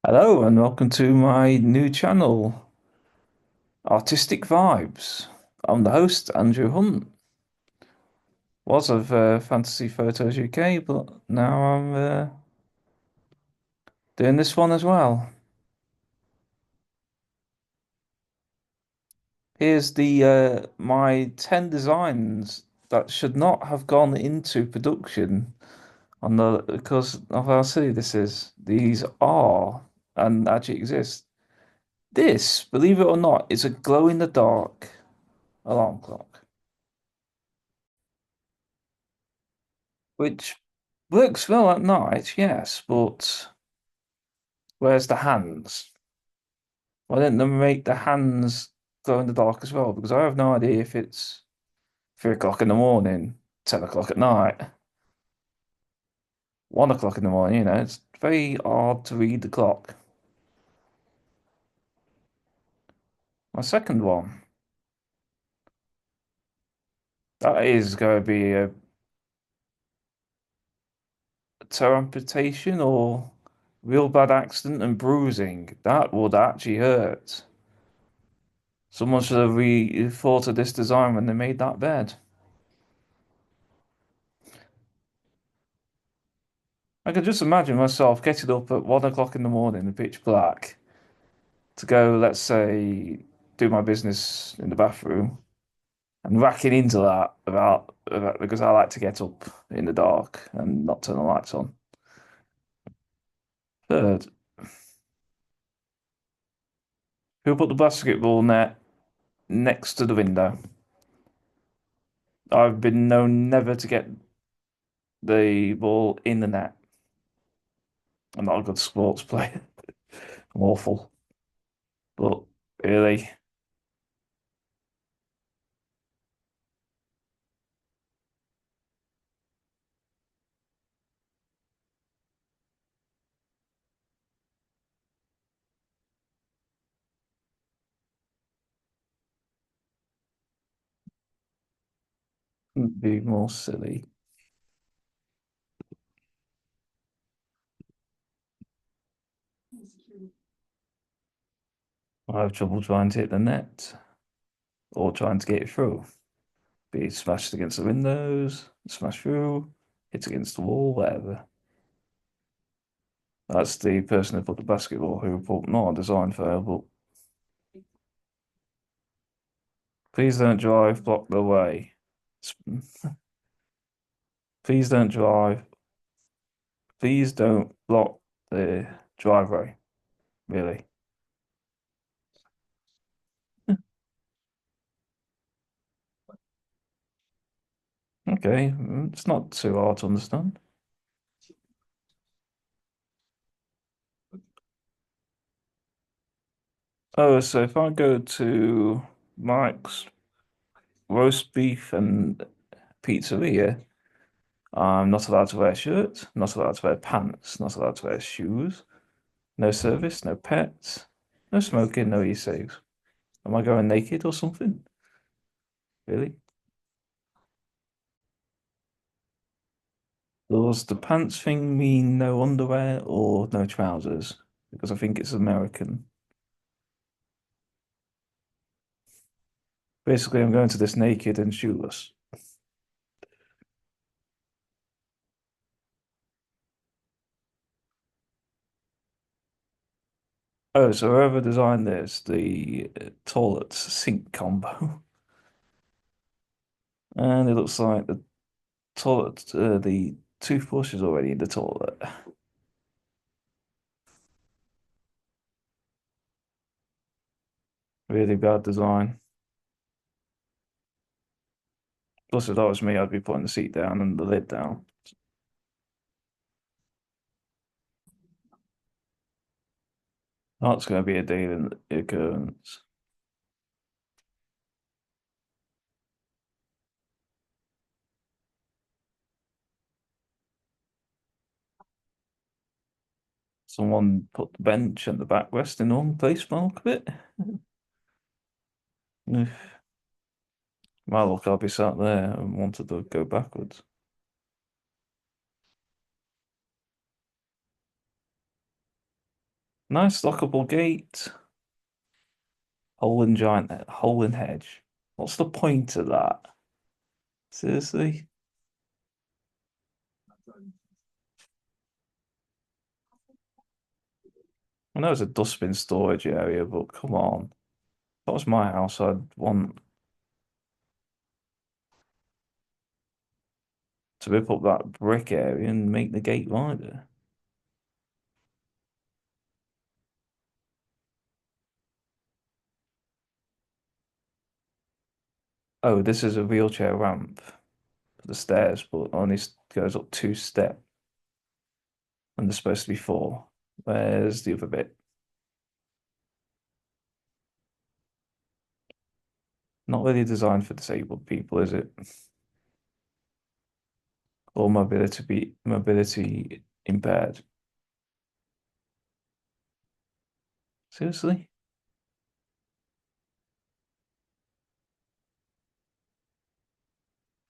Hello and welcome to my new channel, Artistic Vibes. I'm the host, Andrew Hunt. Was of Fantasy Photos UK, but now I'm doing this one as well. Here's the my 10 designs that should not have gone into production on the because of how silly this is. These are and actually exist. This, believe it or not, is a glow in the dark alarm clock, which works well at night, yes, but where's the hands? Why didn't they make the hands glow in the dark as well? Because I have no idea if it's 3 o'clock in the morning, 10 o'clock at night, 1 o'clock in the morning, it's very hard to read the clock. My second one, that is going to be a toe amputation or real bad accident and bruising. That would actually hurt. Someone should have thought of this design when they made that bed. I could just imagine myself getting up at 1 o'clock in the morning, in pitch black, to go, let's say, do my business in the bathroom, and racking into that about because I like to get up in the dark and not turn the lights on. Third, who put the basketball net next to the window? I've been known never to get the ball in the net. I'm not a good sports player. I'm awful. But really, couldn't be more silly. I have trouble trying to hit the net or trying to get it through. Be smashed against the windows, smashed through, hit against the wall, whatever. That's the person who put the basketball who put not a design fail, but please don't drive, block the way. Please don't drive. Please don't block the driveway. Really. Okay, it's not too hard to understand. Oh, so if I go to Mike's roast beef and pizzeria, I'm not allowed to wear a shirt, not allowed to wear pants, not allowed to wear shoes. No service, no pets, no smoking, no e-cigs. Am I going naked or something? Really? Does the pants thing mean no underwear or no trousers? Because I think it's American. Basically, I'm going to this naked and shoeless. Oh, so whoever designed this, the toilet sink combo, and it looks like the toothbrush is already in the toilet. Really bad design. Plus, if that was me, I'd be putting the seat down and the lid down. That's going to be a daily occurrence. Someone put the bench and the backrest in the wrong place by the look of it. If my luck, I'll be sat there and wanted to go backwards. Nice lockable gate. Hole in hedge. What's the point of that? Seriously? I know it's a dustbin storage area, but come on. If that was my house, I'd want to rip up that brick area and make the gate wider. Oh, this is a wheelchair ramp for the stairs, but only goes up 2 steps, and there's supposed to be four. Where's the other bit? Not really designed for disabled people, is it? Or mobility impaired. Seriously?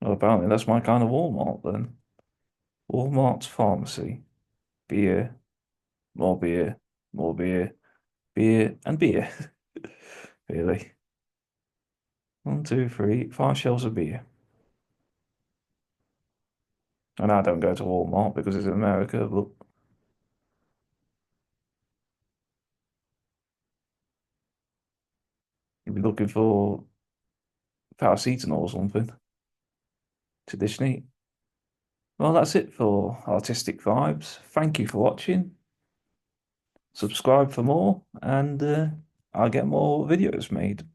Well, apparently that's my kind of Walmart then. Walmart's pharmacy. Beer, more beer, more beer, beer, and beer. Really. One, two, three, 5 shelves of beer. And I don't go to Walmart because it's in America, but you'd be looking for paracetamol or something to dish neat. Well, that's it for Artistic Vibes. Thank you for watching. Subscribe for more, and I'll get more videos made.